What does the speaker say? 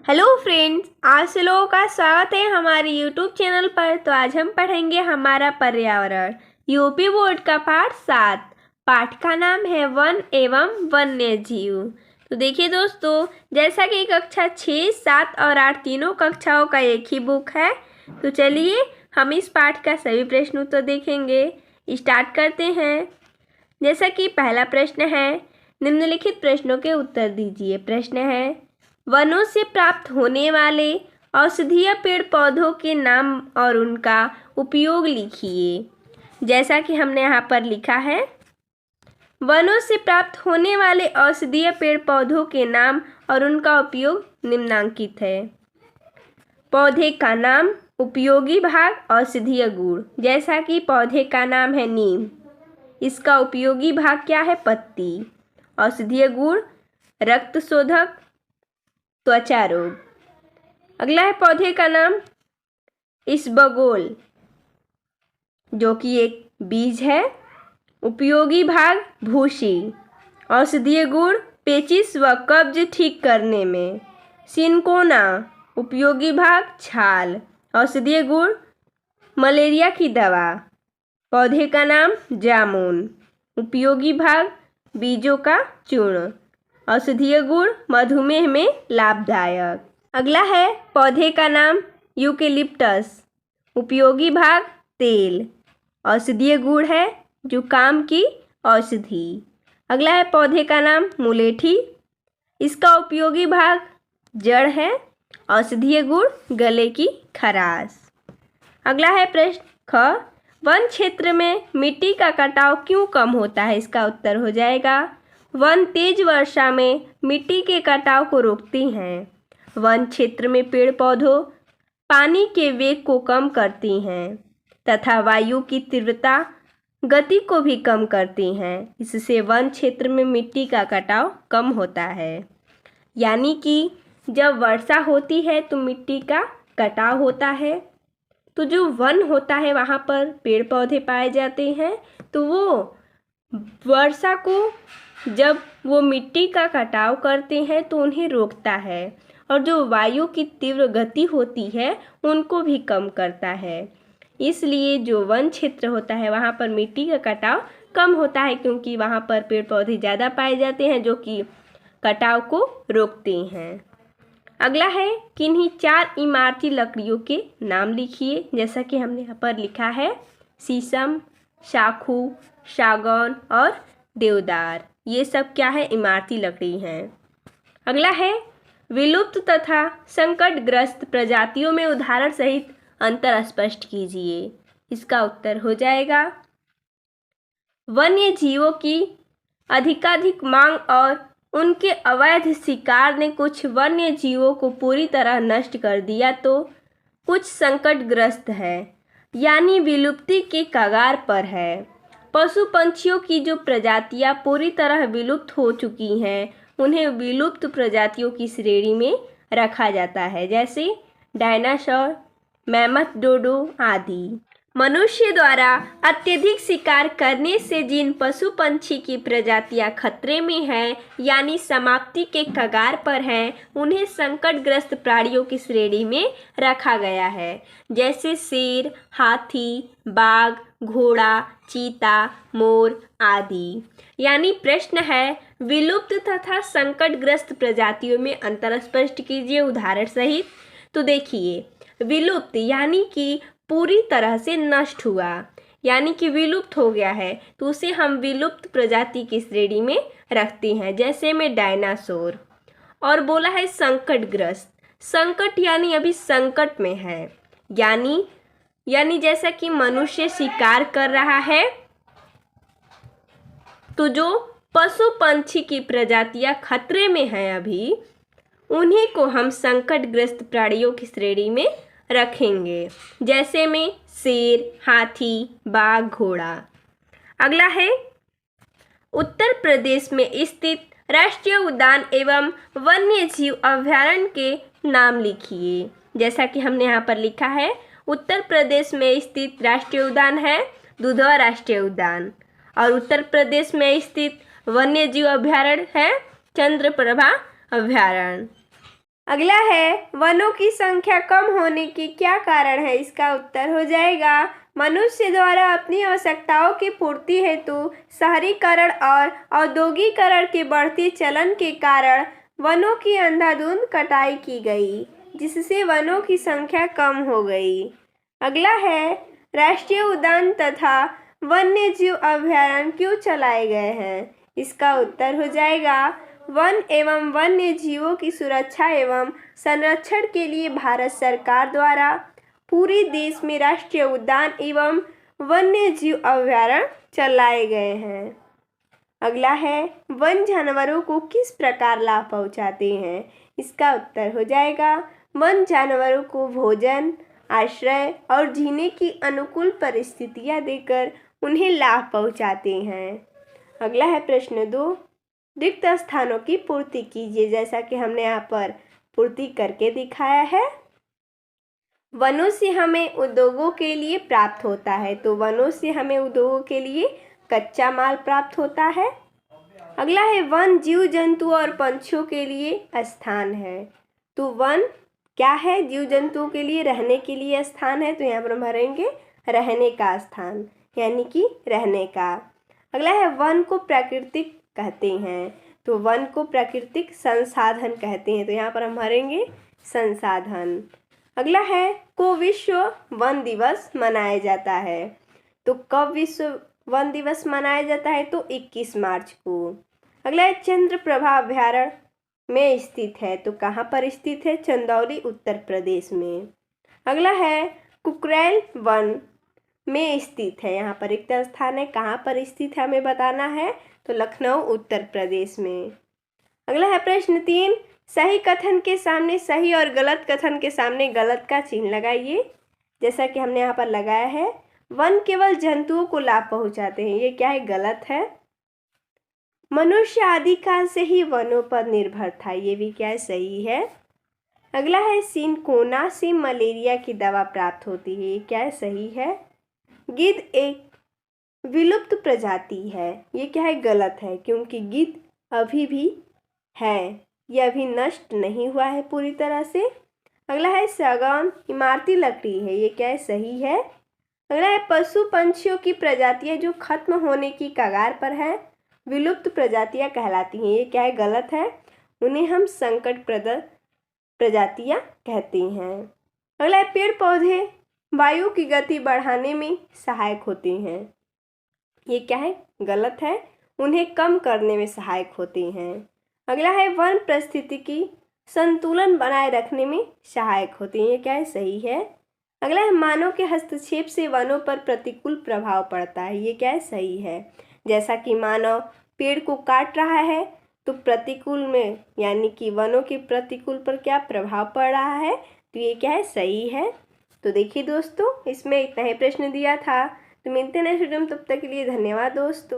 Hello friends, आप से लोगों का स्वागत है हमारे यूट्यूब चैनल पर। तो आज हम पढ़ेंगे हमारा पर्यावरण यूपी बोर्ड का पाठ 7। पाठ का नाम है वन एवं वन्य जीव। तो देखिए दोस्तों, जैसा कि कक्षा 6, 7 और 8 तीनों कक्षाओं का एक ही बुक है, तो चलिए हम इस पाठ का सभी प्रश्न उत्तर देखेंगे। स्टार्ट करते हैं। जैसा कि पहला प्रश्न है, निम्नलिखित प्रश्नों के उत्तर दीजिए। प्रश्न है, वनों से प्राप्त होने वाले औषधीय पेड़ पौधों के नाम और उनका उपयोग लिखिए। जैसा कि हमने यहाँ पर लिखा है, वनों से प्राप्त होने वाले औषधीय पेड़ पौधों के नाम और उनका उपयोग निम्नांकित है। पौधे का नाम, उपयोगी भाग, औषधीय गुण। जैसा कि पौधे का नाम है नीम, इसका उपयोगी भाग क्या है? पत्ती। औषधीय गुण, रक्त शोधक, त्वचा रोग। अगला है पौधे का नाम इसबगोल, जो कि एक बीज है। उपयोगी भाग भूसी। औषधीय गुण, पेचिश व कब्ज ठीक करने में। सिनकोना, उपयोगी भाग छाल। औषधीय गुण, मलेरिया की दवा। पौधे का नाम जामुन। उपयोगी भाग बीजों का चूर्ण। औषधीय गुण, मधुमेह में लाभदायक। अगला है पौधे का नाम यूकेलिप्टस। उपयोगी भाग तेल। औषधीय गुण है जुकाम की औषधि। अगला है पौधे का नाम मुलेठी, इसका उपयोगी भाग जड़ है। औषधीय गुण, गले की खराश। अगला है प्रश्न ख, वन क्षेत्र में मिट्टी का कटाव क्यों कम होता है? इसका उत्तर हो जाएगा, वन तेज वर्षा में मिट्टी के कटाव को रोकती हैं। वन क्षेत्र में पेड़ पौधों पानी के वेग को कम करती हैं तथा वायु की तीव्रता गति को भी कम करती हैं। इससे वन क्षेत्र में मिट्टी का कटाव कम होता है। यानी कि जब वर्षा होती है तो मिट्टी का कटाव होता है। तो जो वन होता है वहाँ पर पेड़ पौधे पाए जाते हैं, तो वो वर्षा को जब वो मिट्टी का कटाव करते हैं तो उन्हें रोकता है, और जो वायु की तीव्र गति होती है उनको भी कम करता है। इसलिए जो वन क्षेत्र होता है वहाँ पर मिट्टी का कटाव कम होता है, क्योंकि वहाँ पर पेड़ पौधे ज़्यादा पाए जाते हैं जो कि कटाव को रोकते हैं। अगला है, किन्हीं 4 इमारती लकड़ियों के नाम लिखिए। जैसा कि हमने यहाँ पर लिखा है, शीशम, साखू, सागौन और देवदार। ये सब क्या है? इमारती लकड़ी हैं। अगला है, विलुप्त तथा संकटग्रस्त प्रजातियों में उदाहरण सहित अंतर स्पष्ट कीजिए। इसका उत्तर हो जाएगा, वन्य जीवों की अधिकाधिक मांग और उनके अवैध शिकार ने कुछ वन्य जीवों को पूरी तरह नष्ट कर दिया, तो कुछ संकटग्रस्त है, यानी विलुप्ति के कगार पर है। पशु पंछियों की जो प्रजातियां पूरी तरह विलुप्त हो चुकी हैं, उन्हें विलुप्त प्रजातियों की श्रेणी में रखा जाता है, जैसे डायनासोर, मैमथ डोडो आदि। मनुष्य द्वारा अत्यधिक शिकार करने से जिन पशु पंछी की प्रजातियां खतरे में हैं, यानी समाप्ति के कगार पर हैं, उन्हें संकटग्रस्त प्राणियों की श्रेणी में रखा गया है, जैसे शेर, हाथी, बाघ, घोड़ा, चीता, मोर आदि। यानी प्रश्न है, विलुप्त तथा संकटग्रस्त प्रजातियों में अंतर स्पष्ट कीजिए उदाहरण सहित। तो देखिए, विलुप्त यानी कि पूरी तरह से नष्ट हुआ, यानी कि विलुप्त हो गया है, तो उसे हम विलुप्त प्रजाति की श्रेणी में रखते हैं, जैसे में डायनासोर। और बोला है संकटग्रस्त, संकट यानी अभी संकट में है, यानी जैसा कि मनुष्य शिकार कर रहा है, तो जो पशु पंछी की प्रजातियां खतरे में हैं अभी, उन्हीं को हम संकटग्रस्त प्राणियों की श्रेणी में रखेंगे, जैसे में शेर, हाथी, बाघ, घोड़ा। अगला है, उत्तर प्रदेश में स्थित राष्ट्रीय उद्यान एवं वन्य जीव अभयारण्य के नाम लिखिए। जैसा कि हमने यहाँ पर लिखा है, उत्तर प्रदेश में स्थित राष्ट्रीय उद्यान है दुधवा राष्ट्रीय उद्यान, और उत्तर प्रदेश में स्थित वन्य जीव अभयारण्य है चंद्रप्रभा अभयारण्य। अगला है वनों की संख्या कम होने के क्या कारण है। इसका उत्तर हो जाएगा मनुष्य द्वारा अपनी आवश्यकताओं की पूर्ति हेतु शहरीकरण और औद्योगिकरण के बढ़ते चलन के कारण वनों की अंधाधुंध कटाई की गई, जिससे वनों की संख्या कम हो गई। अगला है राष्ट्रीय उद्यान तथा वन्य जीव अभयारण्य क्यों चलाए गए हैं। इसका उत्तर हो जाएगा वन एवं वन्य जीवों की सुरक्षा एवं संरक्षण के लिए भारत सरकार द्वारा पूरे देश में राष्ट्रीय उद्यान एवं वन्य जीव अभयारण्य चलाए गए हैं। अगला है वन जानवरों को किस प्रकार लाभ पहुंचाते हैं। इसका उत्तर हो जाएगा वन जानवरों को भोजन, आश्रय और जीने की अनुकूल परिस्थितियां देकर उन्हें लाभ पहुंचाते हैं। अगला है प्रश्न 2, रिक्त स्थानों की पूर्ति कीजिए। जैसा कि हमने यहाँ पर पूर्ति करके दिखाया है। वनों से हमें उद्योगों के लिए प्राप्त होता है, तो वनों से हमें उद्योगों के लिए कच्चा माल प्राप्त होता है। अगला है वन जीव जंतु और पंछियों के लिए स्थान है, तो वन क्या है, जीव जंतुओं के लिए रहने के लिए स्थान है, तो यहाँ पर हम भरेंगे रहने का स्थान, यानी कि रहने का। अगला है वन को प्राकृतिक कहते हैं, तो वन को प्राकृतिक संसाधन कहते हैं, तो यहाँ पर हम भरेंगे संसाधन। अगला है को विश्व वन दिवस मनाया जाता है, तो कब विश्व वन दिवस मनाया जाता है, तो 21 मार्च को। अगला है चंद्रप्रभा अभयारण्य में स्थित है, तो कहाँ पर स्थित है, चंदौली उत्तर प्रदेश में। अगला है कुकरेल वन में स्थित है, यहाँ पर रिक्त स्थान है, कहाँ पर स्थित है हमें बताना है, तो लखनऊ उत्तर प्रदेश में। अगला है प्रश्न 3, सही कथन के सामने सही और गलत कथन के सामने गलत का चिन्ह लगाइए। जैसा कि हमने यहाँ पर लगाया है वन केवल जंतुओं को लाभ पहुँचाते हैं, ये क्या है, गलत है। मनुष्य आदिकाल से ही वनों पर निर्भर था, ये भी क्या है, सही है। अगला है सिनकोना से मलेरिया की दवा प्राप्त होती है, ये क्या है, सही है। गिद्ध एक विलुप्त प्रजाति है, ये क्या है, गलत है, क्योंकि गिद्ध अभी भी है, यह अभी नष्ट नहीं हुआ है पूरी तरह से। अगला है सागौन इमारती लकड़ी है, ये क्या है, सही है। अगला है पशु पंछियों की प्रजातियां जो खत्म होने की कगार पर है विलुप्त प्रजातियां कहलाती हैं, ये क्या है, गलत है, उन्हें हम संकटप्रद प्रजातियां कहते हैं। अगला है पेड़ पौधे वायु की गति बढ़ाने में सहायक होते हैं, ये क्या है, गलत है, उन्हें कम करने में सहायक होते हैं। अगला है वन परिस्थितिकी संतुलन बनाए रखने में सहायक होते हैं, ये क्या है, सही है। अगला है मानव के हस्तक्षेप से वनों पर प्रतिकूल प्रभाव पड़ता है, ये क्या है, सही है। जैसा कि मानव पेड़ को काट रहा है तो प्रतिकूल में यानी कि वनों के प्रतिकूल पर क्या प्रभाव पड़ रहा है, तो ये क्या है, सही है। तो देखिए दोस्तों, इसमें इतना ही प्रश्न दिया था। तो मिलते हैं नेक्स्ट वीडियो में, तब तक के लिए धन्यवाद दोस्तों।